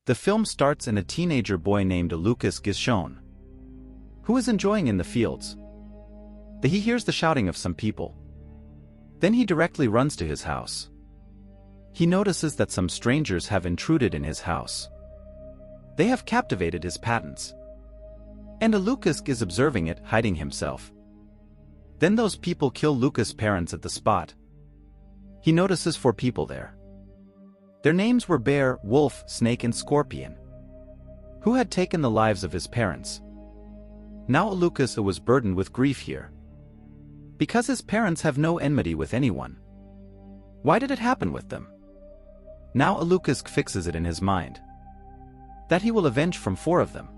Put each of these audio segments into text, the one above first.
The film starts and a teenager boy named Lucas is shown, who is enjoying in the fields. He hears the shouting of some people. Then he directly runs to his house. He notices that some strangers have intruded in his house. They have captivated his patents. And Lucas is observing it, hiding himself. Then those people kill Lucas' parents at the spot. He notices 4 people there. Their names were Bear, Wolf, Snake and Scorpion, who had taken the lives of his parents. Now Lucas was burdened with grief here, because his parents have no enmity with anyone. Why did it happen with them? Now Lucas fixes it in his mind that he will avenge from 4 of them.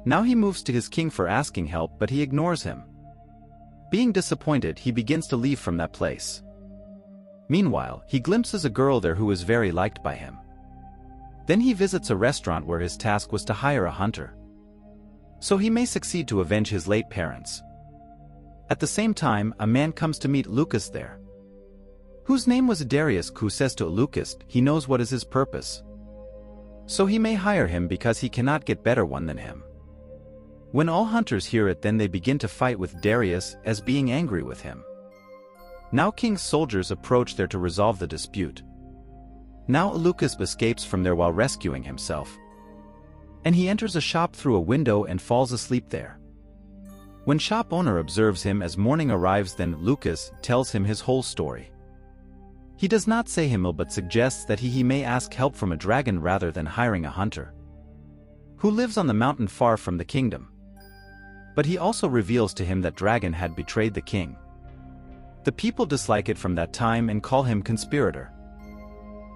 Now he moves to his king for asking help, but he ignores him. Being disappointed, he begins to leave from that place. Meanwhile, he glimpses a girl there who is very liked by him. Then he visits a restaurant where his task was to hire a hunter, so he may succeed to avenge his late parents. At the same time, a man comes to meet Lucas there, whose name was Darius, who says to Lucas he knows what is his purpose, so he may hire him because he cannot get better one than him. When all hunters hear it, then they begin to fight with Darius, as being angry with him. Now King's soldiers approach there to resolve the dispute. Now Lucas escapes from there while rescuing himself, and he enters a shop through a window and falls asleep there. When shop owner observes him as morning arrives, then Lucas tells him his whole story. He does not say him ill, but suggests that he may ask help from a dragon rather than hiring a hunter, who lives on the mountain far from the kingdom. But he also reveals to him that dragon had betrayed the king. The people dislike it from that time and call him conspirator.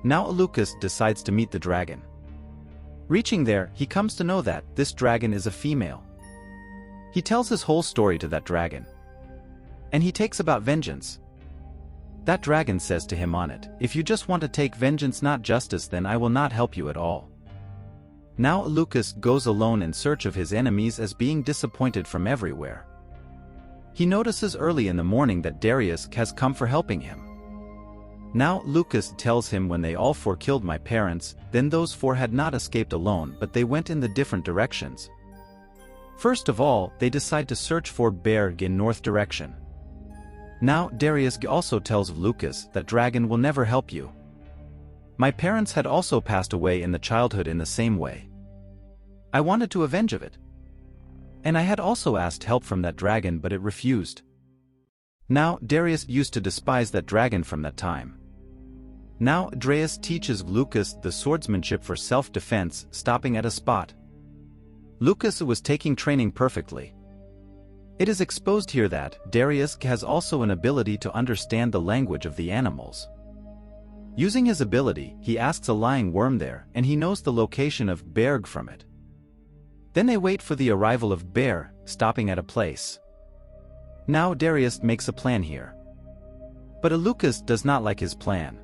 Now Lucas decides to meet the dragon. Reaching there, he comes to know that this dragon is a female. He tells his whole story to that dragon, and he takes about vengeance. That dragon says to him on it, "If you just want to take vengeance, not justice, then I will not help you at all." Now Lucas goes alone in search of his enemies, as being disappointed from everywhere. He notices early in the morning that Darius has come for helping him. Now Lucas tells him, "When they all 4 killed my parents, then those 4 had not escaped alone, but they went in the different directions. First of all, they decide to search for Berg in north direction." Now Darius also tells Lucas that dragon will never help you. My parents had also passed away in the childhood in the same way. I wanted to avenge of it, and I had also asked help from that dragon, but it refused. Now Darius used to despise that dragon from that time. Now Darius teaches Lucas the swordsmanship for self-defense, stopping at a spot. Lucas was taking training perfectly. It is exposed here that Darius has also an ability to understand the language of the animals. Using his ability, he asks a lying worm there, and he knows the location of Berg from it. Then they wait for the arrival of Bear, stopping at a place. Now Darius makes a plan here, but Lucas does not like his plan.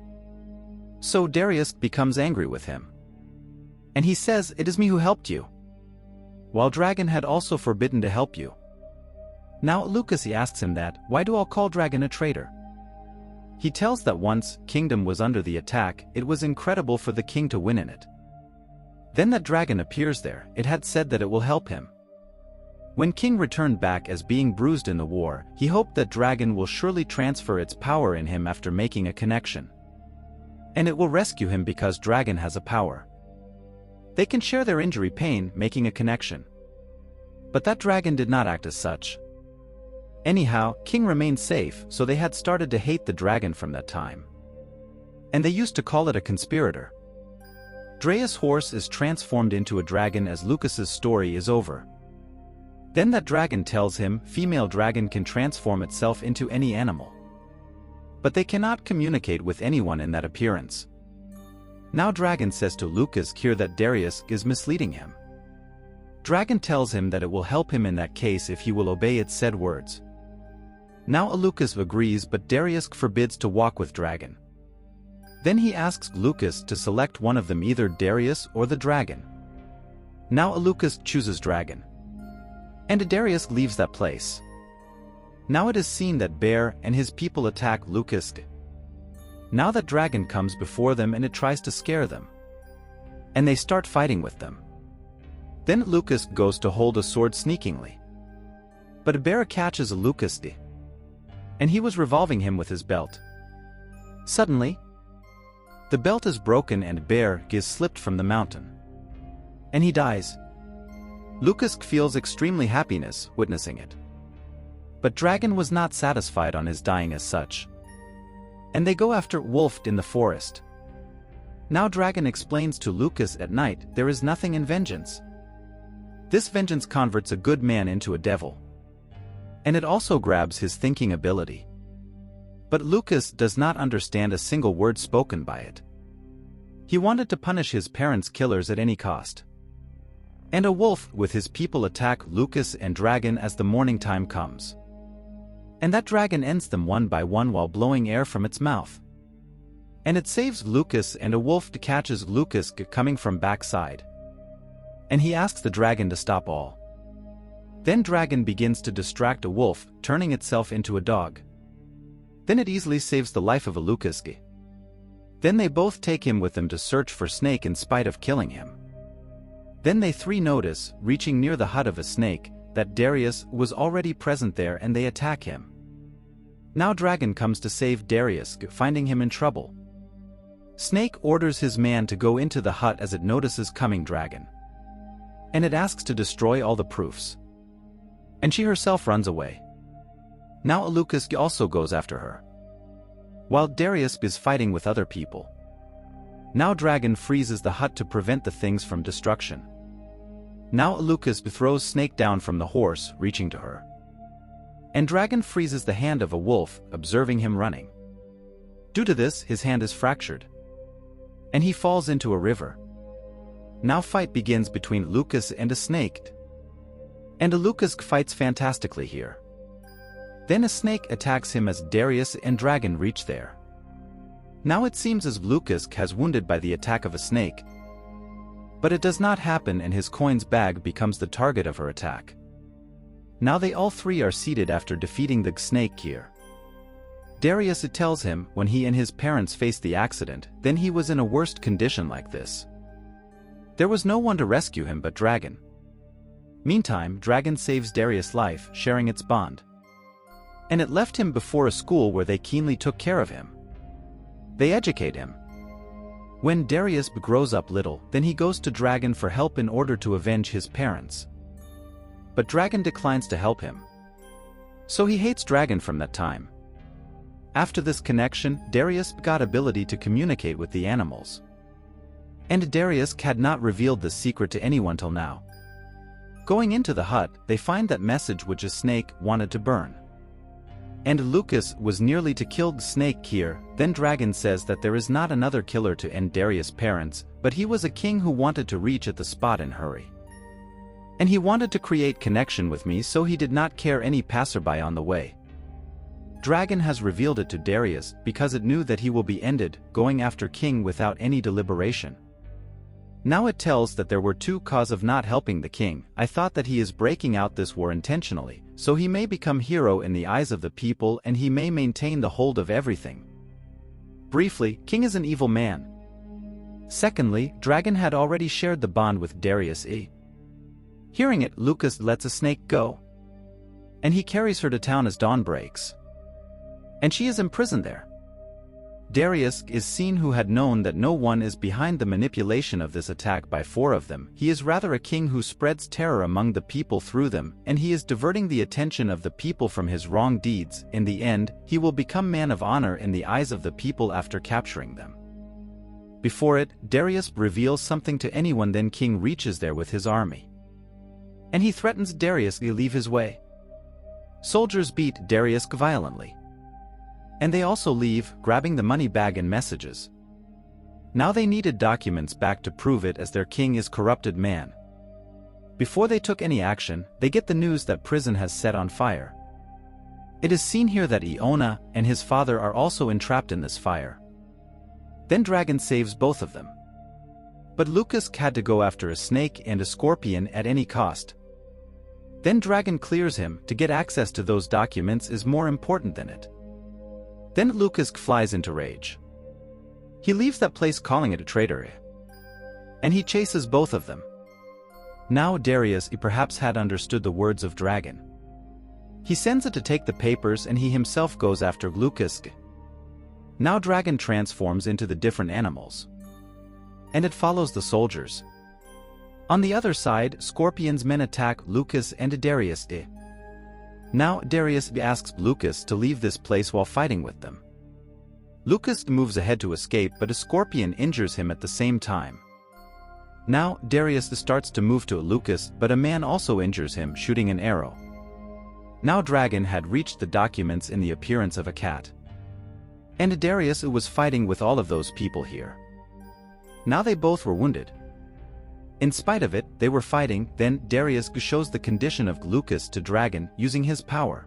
So Darius becomes angry with him, and he says, "It is me who helped you, while Dragon had also forbidden to help you." Now Lucas asks him that, "Why do all call Dragon a traitor?" He tells that once kingdom was under the attack, it was incredible for the king to win in it. Then that dragon appears there, it had said that it will help him. When king returned back as being bruised in the war, he hoped that dragon will surely transfer its power in him after making a connection, and it will rescue him because dragon has a power. They can share their injury pain, making a connection. But that dragon did not act as such. Anyhow, king remained safe, so they had started to hate the dragon from that time, and they used to call it a conspirator. Drea's horse is transformed into a dragon as Lucas's story is over. Then that dragon tells him female dragon can transform itself into any animal, but they cannot communicate with anyone in that appearance. Now dragon says to Lucas here that Darius is misleading him. Dragon tells him that it will help him in that case if he will obey its said words. Now Lucas agrees, but Darius forbids to walk with dragon. Then he asks Lucas to select one of them, either Darius or the dragon. Now Lucas chooses dragon, and Darius leaves that place. Now it is seen that Bear and his people attack Lucas. Now that dragon comes before them and it tries to scare them. and they start fighting with them. Then Lucas goes to hold a sword sneakingly. But a bear catches Lucas, and he was revolving him with his belt. Suddenly, the belt is broken and bear is slipped from the mountain. And he dies. Lucas feels extremely happiness witnessing it. But Dragon was not satisfied on his dying as such. And they go after Wolf in the forest. Now Dragon explains to Lucas at night there is nothing in vengeance. This vengeance converts a good man into a devil. And it also grabs his thinking ability. But Lucas does not understand a single word spoken by it. He wanted to punish his parents' killers at any cost. And a wolf with his people attack Lucas and Dragon as the morning time comes. And that dragon ends them one by one while blowing air from its mouth. And it saves Lucas, and a wolf catches Lucas coming from backside. And he asks the dragon to stop all. Then Dragon begins to distract a wolf, turning itself into a dog. Then it easily saves the life of a Lucas. Then they both take him with them to search for Snake in spite of killing him. Then they three notice, reaching near the hut of a snake, that Darius was already present there, and they attack him. Now Dragon comes to save Darius, finding him in trouble. Snake orders his man to go into the hut as it notices coming Dragon. And it asks to destroy all the proofs. And she herself runs away. Now Lucas also goes after her. While Darius is fighting with other people. Now Dragon freezes the hut to prevent the things from destruction. Now Lucas throws Snake down from the horse, reaching to her. And Dragon freezes the hand of a wolf, observing him running. Due to this, his hand is fractured. And he falls into a river. Now fight begins between Lucas and a snake. And a Lucas fights fantastically here. Then a snake attacks him as Darius and Dragon reach there. Now it seems as Lucas has wounded by the attack of a snake. But it does not happen, and his coins bag becomes the target of her attack. Now they all three are seated after defeating the snake here. Darius tells him when he and his parents faced the accident, then he was in a worst condition like this. There was no one to rescue him but Dragon. Meantime, Dragon saves Darius' life, sharing its bond. And it left him before a school where they keenly took care of him. They educate him. When Darius grows up little, then he goes to Dragon for help in order to avenge his parents. But Dragon declines to help him. So he hates Dragon from that time. After this connection, Darius got ability to communicate with the animals. And Darius had not revealed this secret to anyone till now. Going into the hut, they find that message which a snake wanted to burn. And Lucas was nearly to kill the snake here. Then Dragon says that there is not another killer to end Darius' parents, but he was a king who wanted to reach at the spot in hurry. And he wanted to create connection with me, so he did not care any passerby on the way. Dragon has revealed it to Darius because it knew that he will be ended, going after king without any deliberation. Now it tells that there were two causes of not helping the king. I thought that he is breaking out this war intentionally, so he may become hero in the eyes of the people and he may maintain the hold of everything. Briefly, king is an evil man. Secondly, Dragon had already shared the bond with Darius. Hearing it, Lucas lets a snake go. And he carries her to town as dawn breaks. And she is imprisoned there. Darius is seen who had known that no one is behind the manipulation of this attack by four of them. He is rather a king who spreads terror among the people through them, and he is diverting the attention of the people from his wrong deeds. In the end, he will become man of honor in the eyes of the people after capturing them. Before it, Darius reveals something to anyone, then king reaches there with his army. And he threatens Darius to leave his way. Soldiers beat Darius violently. And they also leave, grabbing the money bag and messages. Now they needed documents back to prove it, as their king is corrupted man. Before they took any action, they get the news that prison has set on fire. It is seen here that Iona and his father are also entrapped in this fire. Then Dragon saves both of them. But Lucas had to go after a snake and a scorpion at any cost. Then Dragon clears him. To get access to those documents is more important than it. Then Lucas flies into rage. He leaves that place calling it a traitor. and he chases both of them. Now Darius perhaps had understood the words of Dragon. He sends it to take the papers and he himself goes after Lucas. Now Dragon transforms into the different animals, and it follows the soldiers. On the other side, Scorpion's men attack Lucas and Darius. Now Darius asks Lucas to leave this place while fighting with them. Lucas moves ahead to escape, but a scorpion injures him at the same time. Now Darius starts to move to Lucas, but a man also injures him, shooting an arrow. Now Dragon had reached the documents in the appearance of a cat. And Darius was fighting with all of those people here. Now they both were wounded. In spite of it, they were fighting. Then Darius shows the condition of Lucas to Dragon using his power.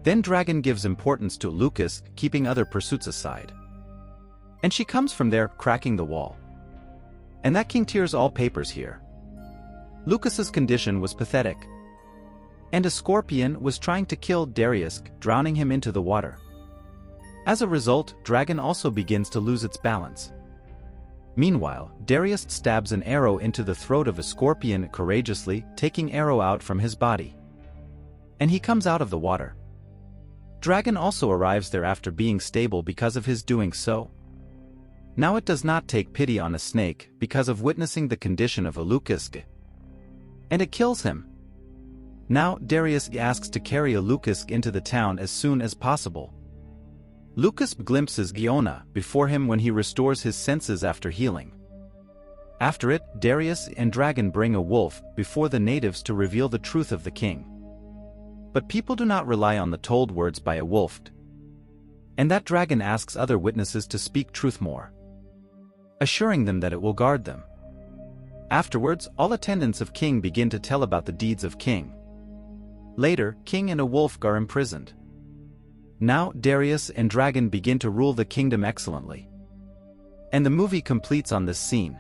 Then Dragon gives importance to Lucas, keeping other pursuits aside. And she comes from there, cracking the wall. And that king tears all papers here. Lucas's condition was pathetic. And a scorpion was trying to kill Darius, drowning him into the water. As a result, Dragon also begins to lose its balance. Meanwhile, Darius stabs an arrow into the throat of a scorpion courageously, taking arrow out from his body. And he comes out of the water. Dragon also arrives there after being stable because of his doing so. Now it does not take pity on a snake because of witnessing the condition of Lucas. And it kills him. Now Darius asks to carry Lucas into the town as soon as possible. Lucas glimpses Giona before him when he restores his senses after healing. After it, Darius and Dragon bring a wolf before the natives to reveal the truth of the king. But people do not rely on the told words by a wolf. And that Dragon asks other witnesses to speak truth more, assuring them that it will guard them. Afterwards, all attendants of King begin to tell about the deeds of King. Later, King and a wolf are imprisoned. Now Darius and Dragon begin to rule the kingdom excellently. And the movie completes on this scene.